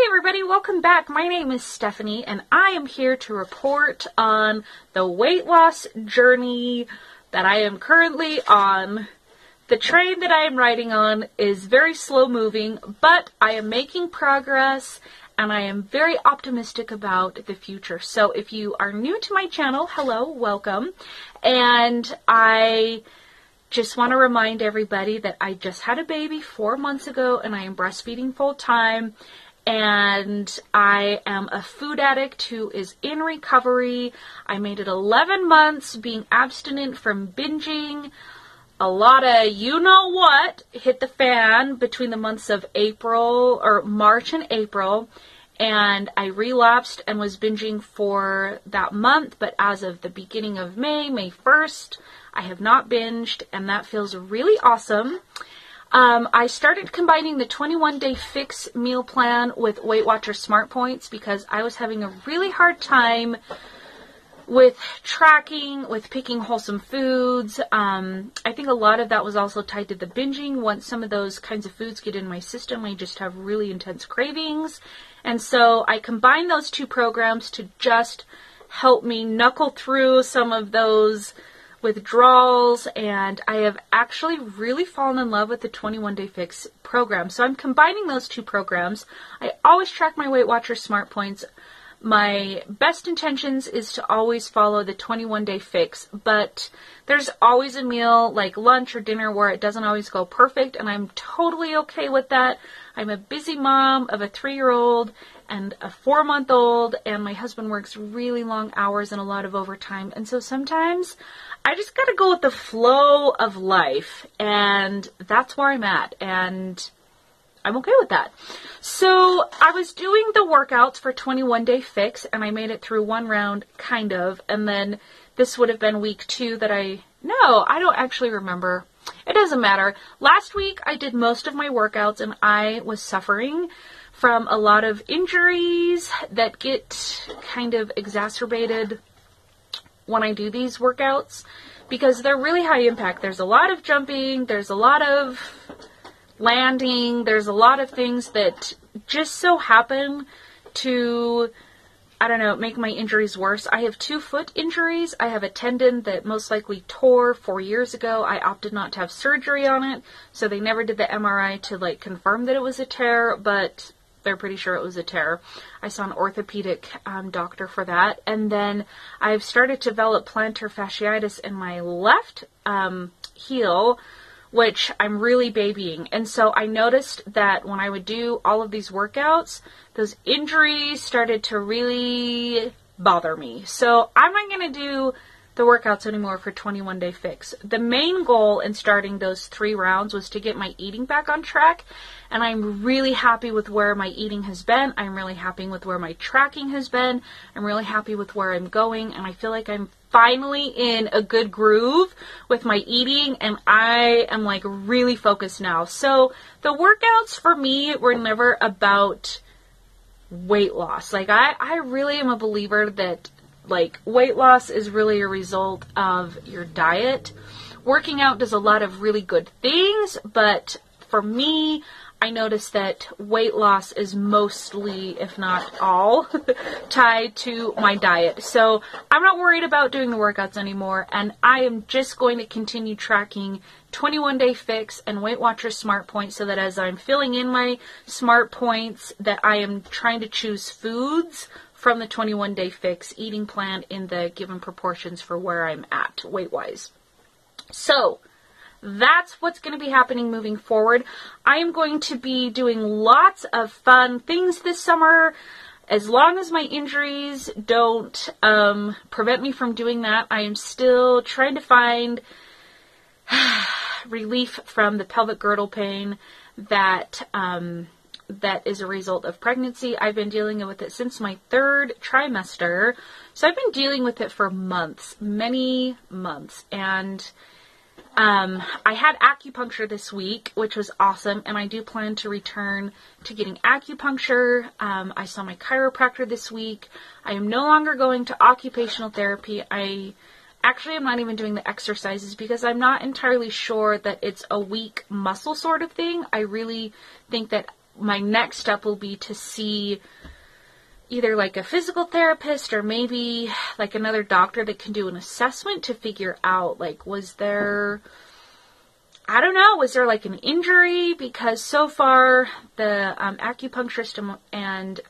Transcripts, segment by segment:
everybody, welcome back. My name is Stephanie and I am here to report on the weight loss journey that I am currently on. The train that I am riding on is very slow moving, but I am making progress and I am very optimistic about the future. So if you are new to my channel, hello, welcome. And I just want to remind everybody that I just had a baby 4 months ago and I am breastfeeding full time. And I am a food addict who is in recovery. I made it 11 months being abstinent from binging. A lot of you-know-what hit the fan between the months of March and April. And I relapsed and was binging for that month. But as of the beginning of May 1st, I have not binged. And that feels really awesome. I started combining the 21-day fix meal plan with Weight Watchers Smart Points because I was having a really hard time with tracking, with picking wholesome foods. I think a lot of that was also tied to the binging. Once some of those kinds of foods get in my system, I just have really intense cravings. And so I combined those two programs to just help me knuckle through some of those withdrawals, and I have actually really fallen in love with the 21-day fix program. So I'm combining those two programs. I always track my Weight Watchers Smart Points. My best intentions is to always follow the 21-day fix, but there's always a meal like lunch or dinner where it doesn't always go perfect, and I'm totally okay with that. I'm a busy mom of a 3-year-old and a 4-month-old, and my husband works really long hours and a lot of overtime, and so sometimes I just gotta go with the flow of life, and that's where I'm at, and I'm okay with that. So I was doing the workouts for 21-day fix, and I made it through one round, kind of, and then this would have been week 2 that I don't actually remember. It doesn't matter. Last week I did most of my workouts, and I was suffering from a lot of injuries that get kind of exacerbated when I do these workouts because they're really high impact. There's a lot of jumping, there's a lot of landing, there's a lot of things that just so happen to, make my injuries worse. I have 2 foot injuries. I have a tendon that most likely tore 4 years ago. I opted not to have surgery on it, so they never did the MRI to confirm that it was a tear, but they're pretty sure it was a tear. I saw an orthopedic doctor for that. And then I've started to develop plantar fasciitis in my left heel, which I'm really babying. And so I noticed that when I would do all of these workouts, those injuries started to really bother me. So I'm not going to do the workouts anymore for 21-day fix. The main goal in starting those 3 rounds was to get my eating back on track, and I'm really happy with where my eating has been. I'm really happy with where my tracking has been. I'm really happy with where I'm going, and I feel like I'm finally in a good groove with my eating, and I am really focused now. So the workouts for me were never about weight loss. I really am a believer that weight loss is really a result of your diet. Working out does a lot of really good things, but for me, I noticed that weight loss is mostly, if not all, tied to my diet. So I'm not worried about doing the workouts anymore, and I am just going to continue tracking 21-day fix and Weight Watchers Smart Points so that as I'm filling in my Smart Points, that I am trying to choose foods from the 21-day fix eating plan in the given proportions for where I'm at weight-wise. So that's what's going to be happening moving forward. I am going to be doing lots of fun things this summer. As long as my injuries don't prevent me from doing that, I am still trying to find relief from the pelvic girdle pain that is a result of pregnancy. I've been dealing with it since my 3rd trimester. So I've been dealing with it for months, many months. And I had acupuncture this week, which was awesome. And I do plan to return to getting acupuncture. I saw my chiropractor this week. I am no longer going to occupational therapy. I actually am not even doing the exercises because I'm not entirely sure that it's a weak muscle sort of thing. I really think that my next step will be to see either like a physical therapist or maybe like another doctor that can do an assessment to figure out like, was there like an injury? Because so far the acupuncturist and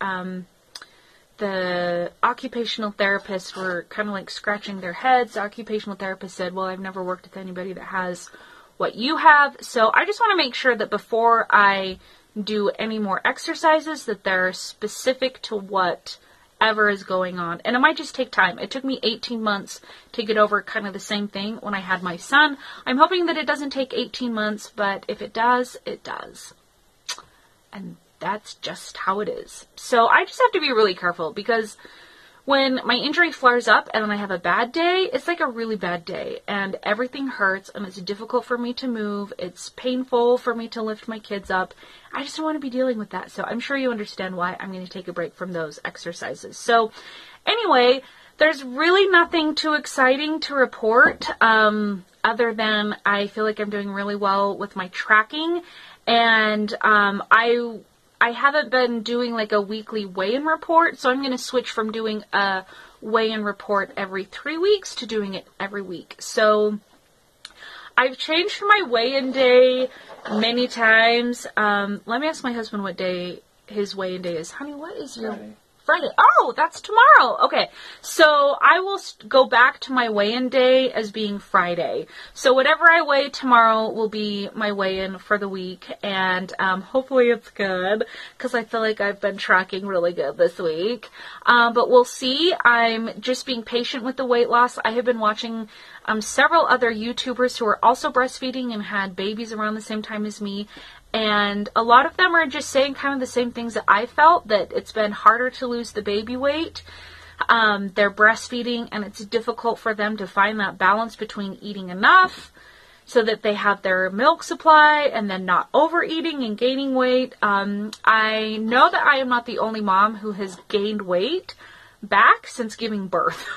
the occupational therapist were kind of like scratching their heads. The occupational therapist said, well, I've never worked with anybody that has what you have. So I just want to make sure that before I do any more exercises that they're specific to whatever is going on. And it might just take time. It took me 18 months to get over kind of the same thing when I had my son. I'm hoping that it doesn't take 18 months, but if it does, it does. And that's just how it is. So I just have to be really careful, because when my injury flares up and then I have a bad day, it's like a really bad day and everything hurts and it's difficult for me to move. It's painful for me to lift my kids up. I just don't want to be dealing with that. So I'm sure you understand why I'm going to take a break from those exercises. So anyway, there's really nothing too exciting to report other than I feel like I'm doing really well with my tracking, and I haven't been doing like a weekly weigh-in report, so I'm going to switch from doing a weigh-in report every 3 weeks to doing it every week. So I've changed my weigh-in day many times. Let me ask my husband what day his weigh-in day is. Honey, what is your... Friday. Oh, that's tomorrow. Okay. So I will go back to my weigh-in day as being Friday. So whatever I weigh tomorrow will be my weigh-in for the week. And hopefully it's good, because I feel like I've been tracking really good this week. But we'll see. I'm just being patient with the weight loss. I have been watching several other YouTubers who are also breastfeeding and had babies around the same time as me. And a lot of them are just saying kind of the same things that I felt, that it's been harder to lose the baby weight. They're breastfeeding and it's difficult for them to find that balance between eating enough so that they have their milk supply and then not overeating and gaining weight. I know that I am not the only mom who has gained weight back since giving birth.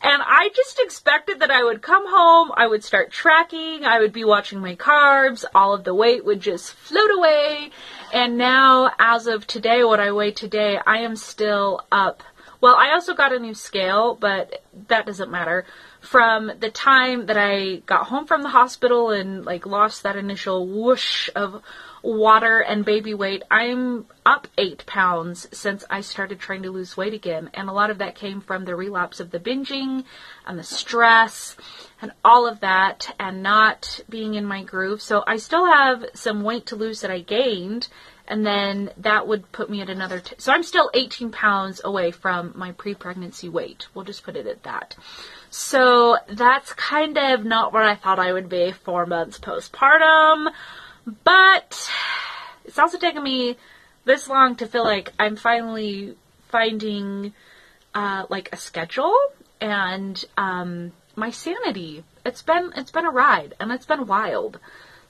And I just expected that I would come home, I would start tracking, I would be watching my carbs, all of the weight would just float away. And now, as of today, what I weigh today, I am still up. Well, I also got a new scale, but that doesn't matter. From the time that I got home from the hospital and like lost that initial whoosh of water and baby weight, I'm up 8 pounds since I started trying to lose weight again. And a lot of that came from the relapse of the binging and the stress and all of that and not being in my groove. So I still have some weight to lose that I gained, and then that would put me at another... So I'm still 18 pounds away from my pre-pregnancy weight. We'll just put it at that. So that's kind of not where I thought I would be 4 months postpartum. But it's also taken me this long to feel like I'm finally finding like a schedule and my sanity. It's been a ride and it's been wild.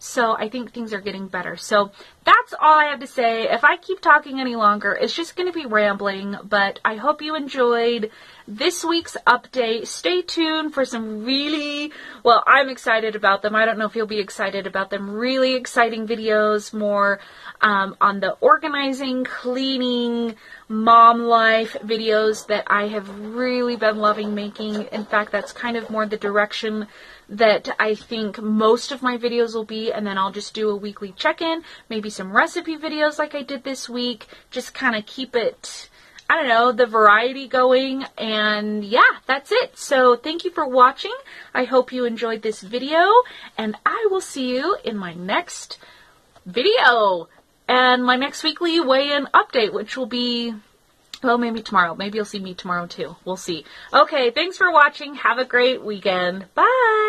So I think things are getting better. So that's all I have to say. If I keep talking any longer, it's just going to be rambling. But I hope you enjoyed this week's update. Stay tuned for some really, well, I'm excited about them. I don't know if you'll be excited about them. Really exciting videos, more on the organizing, cleaning, mom life videos that I have really been loving making. In fact, that's kind of more the direction that I think most of my videos will be, and then I'll just do a weekly check-in, maybe some recipe videos like I did this week, just kind of keep it, I don't know, the variety going, and yeah, that's it. So thank you for watching. I hope you enjoyed this video, and I will see you in my next video, and my next weekly weigh-in update, which will be, well, maybe tomorrow. Maybe you'll see me tomorrow too. We'll see. Okay, thanks for watching. Have a great weekend. Bye!